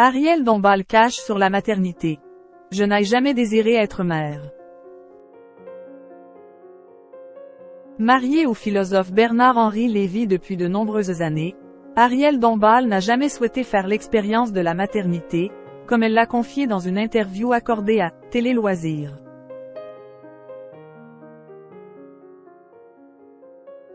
Ariel Dombal cache sur la maternité. Je n'ai jamais désiré être mère. Mariée au philosophe Bernard-Henri Lévy depuis de nombreuses années, Ariel Dombal n'a jamais souhaité faire l'expérience de la maternité, comme elle l'a confié dans une interview accordée à Télé Loisirs.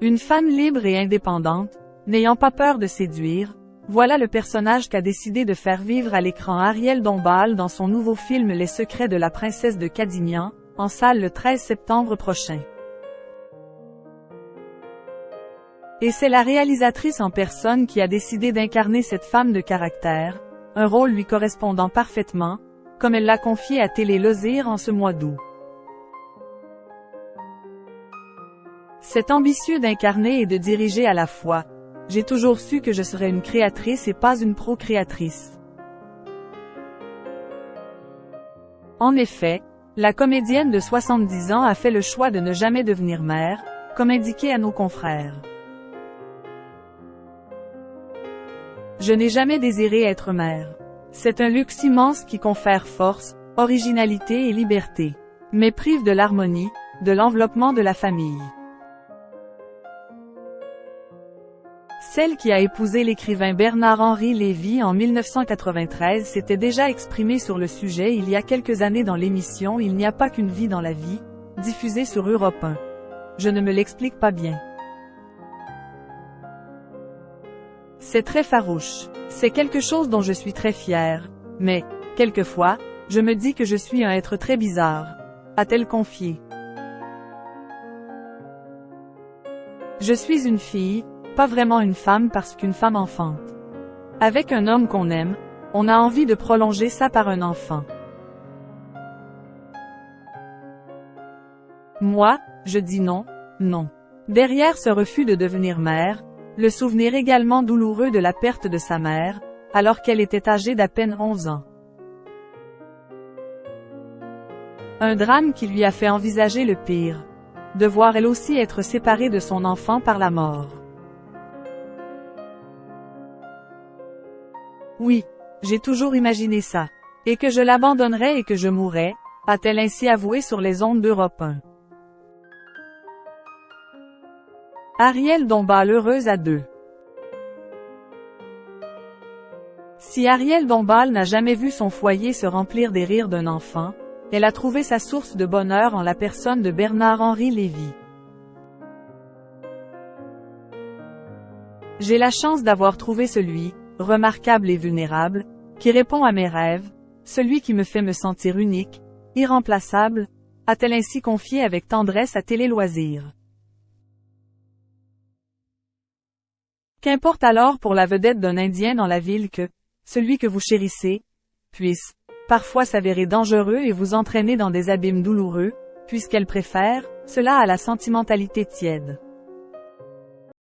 Une femme libre et indépendante, n'ayant pas peur de séduire, voilà le personnage qu'a décidé de faire vivre à l'écran Ariel Dombal dans son nouveau film Les secrets de la princesse de Cadignan, en salle le 13 septembre prochain. Et c'est la réalisatrice en personne qui a décidé d'incarner cette femme de caractère, un rôle lui correspondant parfaitement, comme elle l'a confié à Télé Loisirs en ce mois d'août. C'est ambitieux d'incarner et de diriger à la fois. J'ai toujours su que je serais une créatrice et pas une procréatrice. En effet, la comédienne de 70 ans a fait le choix de ne jamais devenir mère, comme indiqué à nos confrères. Je n'ai jamais désiré être mère. C'est un luxe immense qui confère force, originalité et liberté, mais prive de l'harmonie, de l'enveloppement de la famille. Celle qui a épousé l'écrivain Bernard-Henri Lévy en 1993 s'était déjà exprimée sur le sujet il y a quelques années dans l'émission Il n'y a pas qu'une vie dans la vie, diffusée sur Europe 1. Je ne me l'explique pas bien. C'est très farouche. C'est quelque chose dont je suis très fière. Mais, quelquefois, je me dis que je suis un être très bizarre, a-t-elle confié. Je suis une fille, pas vraiment une femme parce qu'une femme enfante. Avec un homme qu'on aime, on a envie de prolonger ça par un enfant. Moi, je dis non, non. Derrière ce refus de devenir mère, le souvenir également douloureux de la perte de sa mère, alors qu'elle était âgée d'à peine 11 ans. Un drame qui lui a fait envisager le pire. Devoir elle aussi être séparée de son enfant par la mort. Oui, j'ai toujours imaginé ça. Et que je l'abandonnerais et que je mourrais, a-t-elle ainsi avoué sur les ondes d'Europe 1. Ariel Dombal heureuse à deux. Si Ariel Dombal n'a jamais vu son foyer se remplir des rires d'un enfant, elle a trouvé sa source de bonheur en la personne de Bernard-Henri Lévy. J'ai la chance d'avoir trouvé celui, remarquable et vulnérable, qui répond à mes rêves, celui qui me fait me sentir unique, irremplaçable, a-t-elle ainsi confié avec tendresse à Télé Loisirs. Qu'importe alors pour la vedette d'un Indien dans la ville que, celui que vous chérissez, puisse, parfois s'avérer dangereux et vous entraîner dans des abîmes douloureux, puisqu'elle préfère, cela à la sentimentalité tiède.